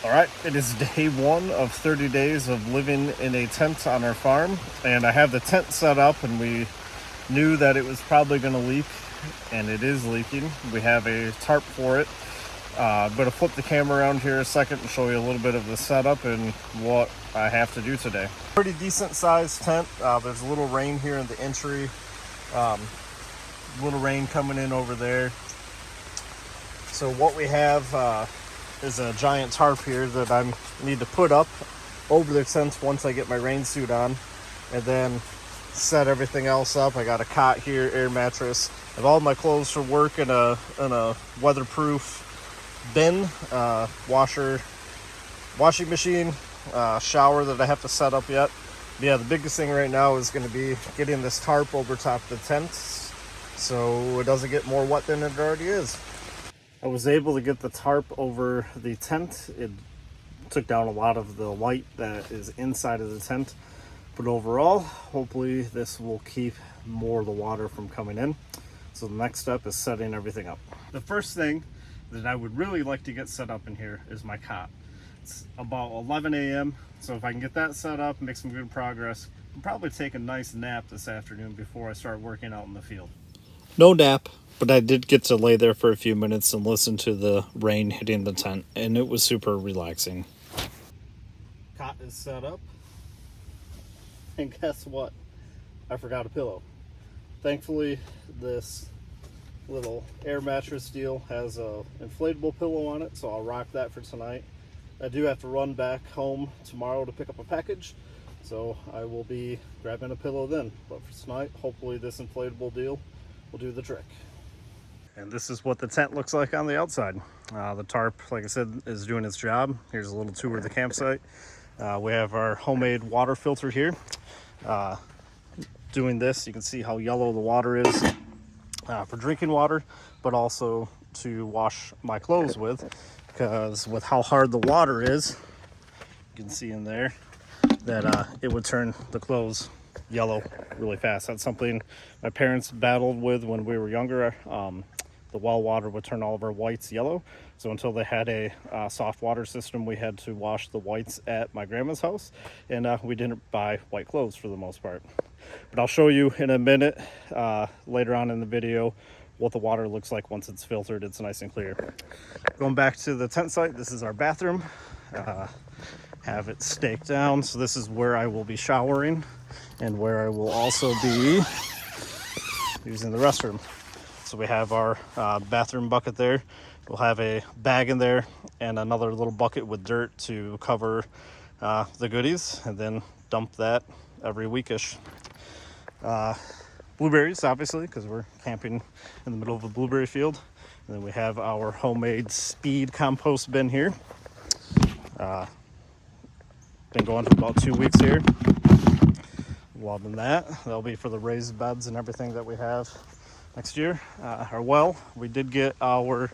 All right, it is day 1 of 30 days of living in a tent on our farm, and I have the tent set up, and we knew that it was probably going to leak, and it is leaking. We have a tarp for it. I'm going to flip the camera around here a second and show you a little bit of the setup and what I have to do today. Pretty decent sized tent. There's a little rain here in the entry, little rain coming in over there. So what we have is a giant tarp here that I need to put up over the tent once I get my rain suit on, and then set everything else up. I got a cot here, air mattress, I have all my clothes for work in a weatherproof bin, washing machine, shower that I have to set up yet. But yeah, the biggest thing right now is going to be getting this tarp over top of the tent so it doesn't get more wet than it already is. I was able to get the tarp over the tent. It took down a lot of the light that is inside of the tent, but overall, hopefully this will keep more of the water from coming in. So the next step is setting everything up. The first thing that I would really like to get set up in here is my cot. It's about 11 a.m. So if I can get that set up, make some good progress, I'll probably take a nice nap this afternoon before I start working out in the field. No nap, but I did get to lay there for a few minutes and listen to the rain hitting the tent, and it was super relaxing. Cot is set up, and guess what? I forgot a pillow. Thankfully, this little air mattress deal has a inflatable pillow on it, so I'll rock that for tonight. I do have to run back home tomorrow to pick up a package, so I will be grabbing a pillow then. But for tonight, hopefully this inflatable deal will do the trick. And this is what the tent looks like on the outside. The tarp, like I said, is doing its job. Here's a little tour of the campsite. We have our homemade water filter here. Doing this, you can see how yellow the water is for drinking water, but also to wash my clothes with, because with how hard the water is, you can see in there that it would turn the clothes yellow really fast. That's something my parents battled with when we were younger. The well water would turn all of our whites yellow, so until they had a soft water system, we had to wash the whites at my grandma's house, and we didn't buy white clothes for the most part. But I'll show you in a minute later on in the video what the water looks like once it's filtered. It's nice and clear. Going back to the tent site, this is our bathroom. Have it staked down, so this is where I will be showering and where I will also be using the restroom. So we have our bathroom bucket there. We'll have a bag in there and another little bucket with dirt to cover the goodies, and then dump that every weekish. Blueberries, obviously, because we're camping in the middle of a blueberry field. And then we have our homemade speed compost bin here. Been going for about 2 weeks here. Loving that. That'll be for the raised beds and everything that we have next year. Our well, we did get our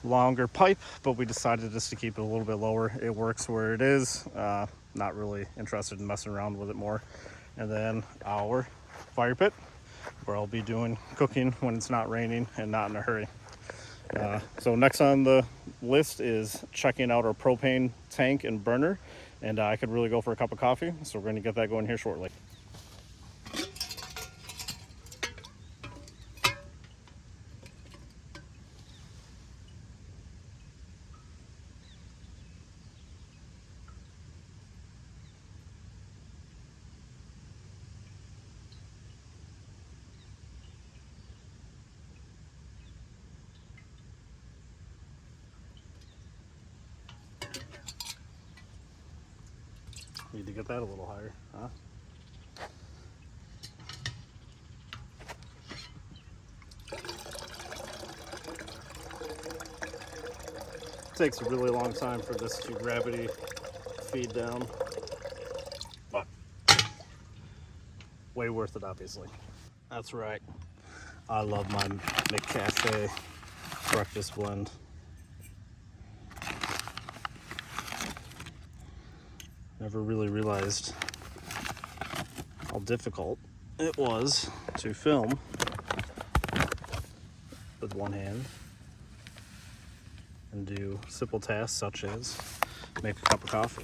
longer pipe, but we decided just to keep it a little bit lower. It works where it is. Not really interested in messing around with it more. And then our fire pit, where I'll be doing cooking when it's not raining and not in a hurry. So next on the list is checking out our propane tank and burner, and I could really go for a cup of coffee, so we're going to get that going here shortly. Need to get that a little higher, huh? It takes a really long time for this to gravity feed down, but way worth it, obviously. That's right. I love my McCafe breakfast blend. Never really realized how difficult it was to film with one hand and do simple tasks such as make a cup of coffee.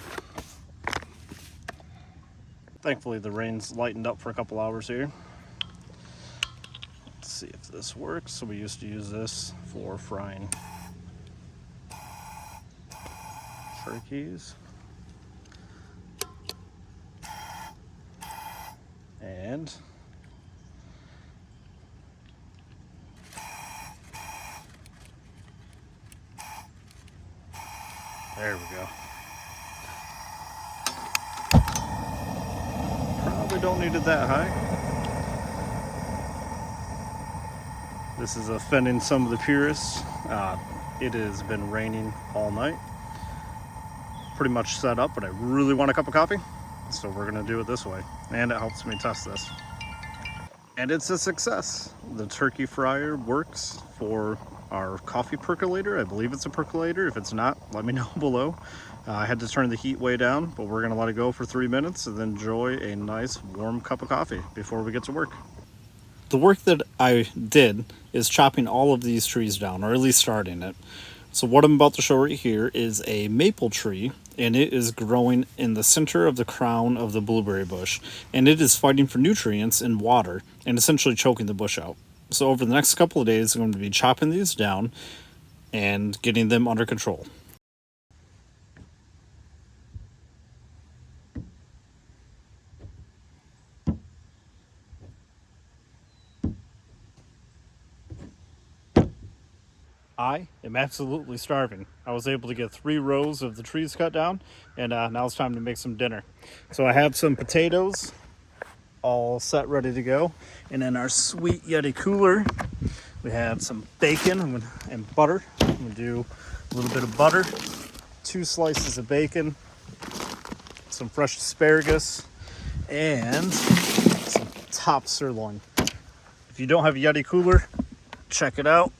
Thankfully the rain's lightened up for a couple hours here. Let's see if this works. So we used to use this for frying turkeys. And there we go. Probably don't need it that high. This is offending some of the purists. It has been raining all night. Pretty much set up, but I really want a cup of coffee, so we're gonna do it this way. And it helps me test this. And it's a success. The turkey fryer works for our coffee percolator. I believe it's a percolator. If it's not, let me know below. I had to turn the heat way down, but we're gonna let it go for 3 minutes and then enjoy a nice warm cup of coffee before we get to work. The work that I did is chopping all of these trees down, or at least starting it. So what I'm about to show right here is a maple tree, and it is growing in the center of the crown of the blueberry bush, and it is fighting for nutrients and water and essentially choking the bush out. So over the next couple of days, I'm going to be chopping these down and getting them under control. I am absolutely starving. I was able to get 3 rows of the trees cut down, and now it's time to make some dinner. So I have some potatoes all set, ready to go. And in our sweet Yeti cooler, we have some bacon and butter. I'm gonna do a little bit of butter, 2 slices of bacon, some fresh asparagus, and some top sirloin. If you don't have a Yeti cooler, check it out.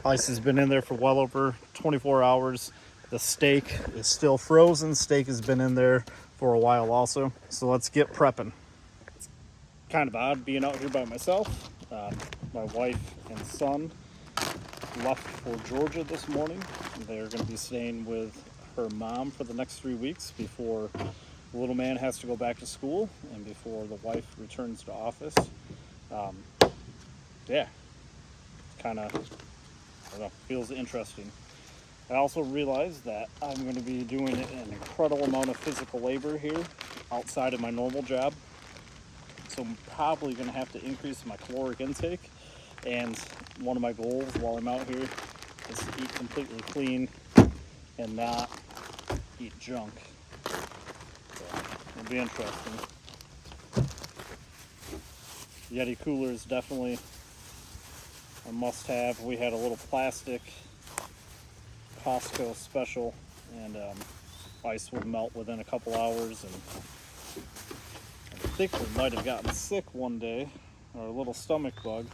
Ice has been in there for well over 24 hours. The steak is still frozen. Steak has been in there for a while also. So let's get prepping. It's kind of odd being out here by myself. My wife and son left for Georgia this morning. They're going to be staying with her mom for the next 3 weeks before the little man has to go back to school and before the wife returns to office. Yeah, kind of, I don't know, feels interesting. I also realized that I'm going to be doing an incredible amount of physical labor here outside of my normal job. So I'm probably going to have to increase my caloric intake. And one of my goals while I'm out here is to eat completely clean and not eat junk. So it'll be interesting. Yeti cooler is definitely a must-have. We had a little plastic Costco special, and ice would melt within a couple hours, and I think we might have gotten sick one day, or a little stomach bug,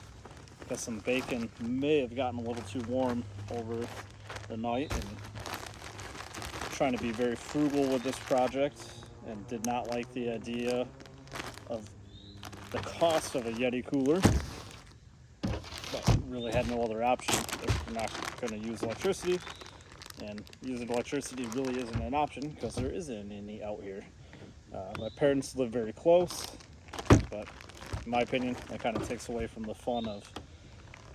because some bacon may have gotten a little too warm over the night, and trying to be very frugal with this project, and did not like the idea of the cost of a Yeti cooler, but really had no other option if we're not going to use electricity. And using electricity really isn't an option because there isn't any out here. My parents live very close, but in my opinion, that kind of takes away from the fun of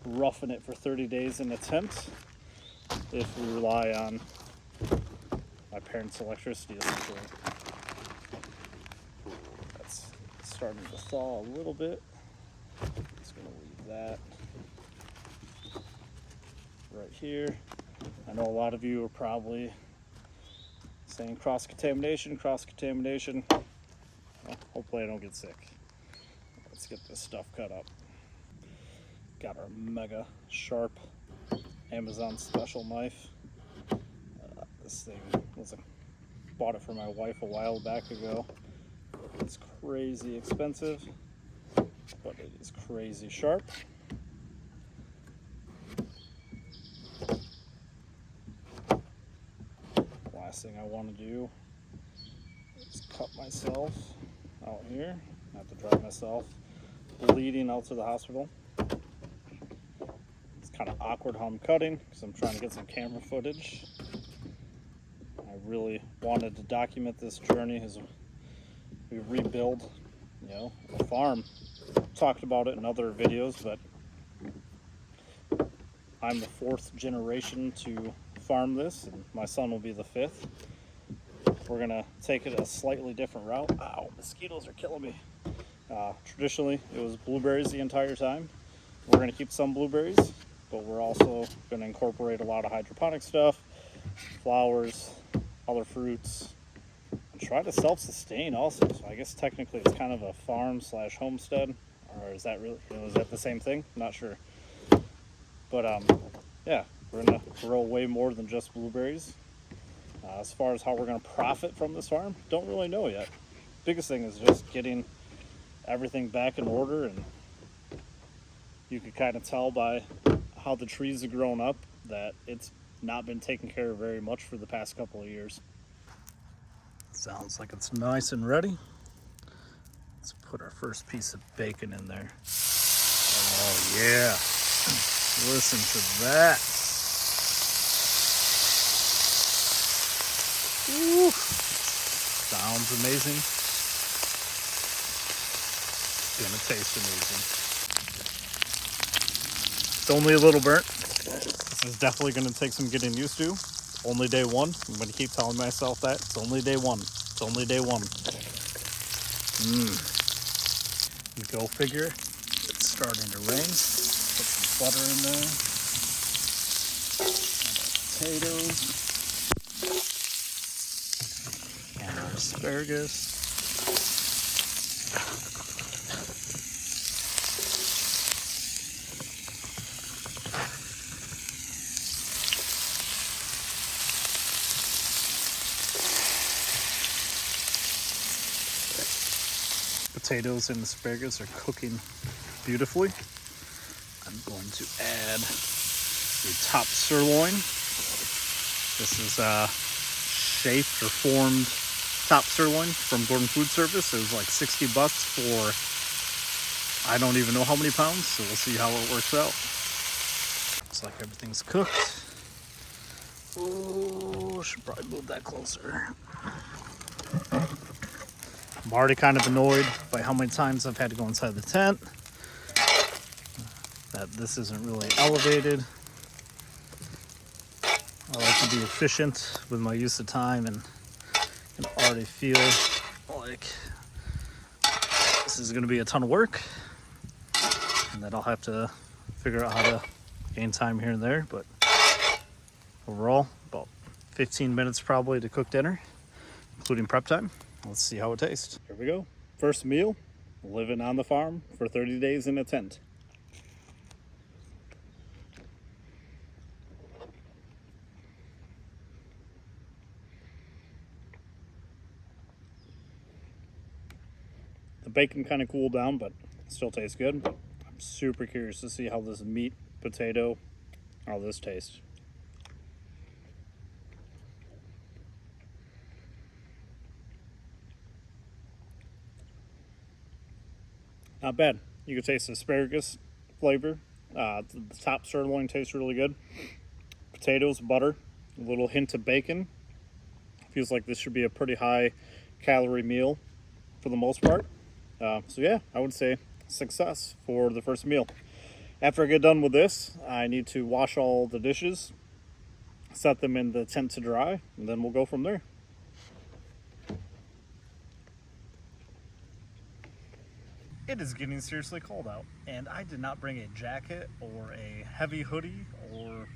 roughing it for 30 days in a tent if we rely on my parents' electricity essentially. That's starting to thaw a little bit. Just gonna leave that right here. I know a lot of you are probably saying cross-contamination. Well, hopefully I don't get sick. Let's get this stuff cut up. Got our mega sharp Amazon special knife. This thing bought it for my wife a while back ago. It's crazy expensive, but it is crazy sharp. Last thing I want to do is cut myself out here. I have to drive myself bleeding out to the hospital. It's kind of awkward how I'm cutting because I'm trying to get some camera footage. I really wanted to document this journey as we rebuild, a farm. Talked about it in other videos, but I'm the 4th generation to farm this, and my son will be the 5th. We're gonna take it a slightly different route. Ow, mosquitoes are killing me. Traditionally, it was blueberries the entire time. We're gonna keep some blueberries, but we're also gonna incorporate a lot of hydroponic stuff, flowers, other fruits, and try to self-sustain also. So I guess technically it's kind of a farm slash homestead, or is that really, is that the same thing? I'm not sure. But yeah, we're gonna grow way more than just blueberries. As far as how we're gonna profit from this farm, don't really know yet. Biggest thing is just getting everything back in order, and you can kind of tell by how the trees have grown up that it's not been taken care of very much for the past couple of years. Sounds like it's nice and ready. Let's put our first piece of bacon in there. Oh yeah, listen to that. Ooh. Sounds amazing. It's gonna taste amazing. It's only a little burnt. This is definitely gonna take some getting used to. Only day one. I'm gonna keep telling myself that. It's only day one. It's only day one. Go figure. It's starting to rain. Put some butter in there. Potatoes. And our asparagus. Potatoes and asparagus are cooking beautifully. I'm going to add the top sirloin. This is shaped or formed top sirloin from Gordon Food Service. It was like $60 for I don't even know how many pounds, so we'll see how it works out. Looks like everything's cooked. Oh, should probably move that closer. I'm already kind of annoyed by how many times I've had to go inside the tent, that this isn't really elevated. I like to be efficient with my use of time, and can already feel like this is going to be a ton of work, and that I'll have to figure out how to gain time here and there. But overall, about 15 minutes probably to cook dinner, including prep time. Let's see how it tastes. Here we go. First meal, living on the farm for 30 days in a tent. The bacon kind of cooled down, but still tastes good. I'm super curious to see how this meat, potato, how this tastes. Not bad. You can taste the asparagus flavor. The top sirloin tastes really good. Potatoes, butter, a little hint of bacon. Feels like this should be a pretty high calorie meal for the most part. So yeah, I would say success for the first meal. After I get done with this, I need to wash all the dishes, set them in the tent to dry, and then we'll go from there. It is getting seriously cold out, and I did not bring a jacket or a heavy hoodie or,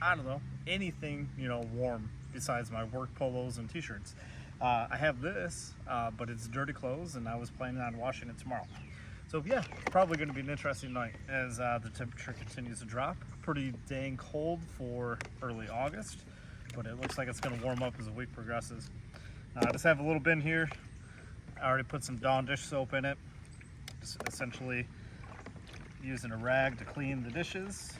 I don't know, anything, warm besides my work polos and t-shirts. I have this, but it's dirty clothes, and I was planning on washing it tomorrow. So yeah, probably going to be an interesting night as the temperature continues to drop. Pretty dang cold for early August, but it looks like it's going to warm up as the week progresses. I just have a little bin here. I already put some Dawn dish soap in it. Just essentially using a rag to clean the dishes.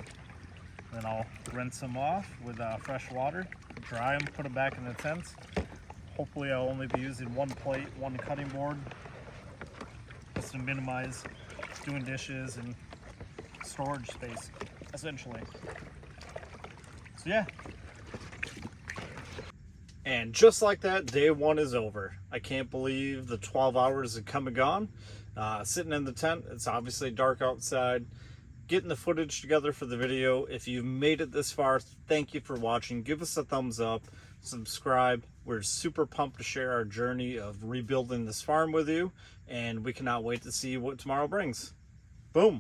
Then I'll rinse them off with fresh water, dry them, put them back in the tent. Hopefully I'll only be using one plate, one cutting board, just to minimize doing dishes and storage space, essentially. So yeah. And just like that, day one is over. I can't believe the 12 hours have come and gone. Sitting in the tent, it's obviously dark outside. Getting the footage together for the video. If you've made it this far, thank you for watching. Give us a thumbs up, subscribe. We're super pumped to share our journey of rebuilding this farm with you, and we cannot wait to see what tomorrow brings. Boom.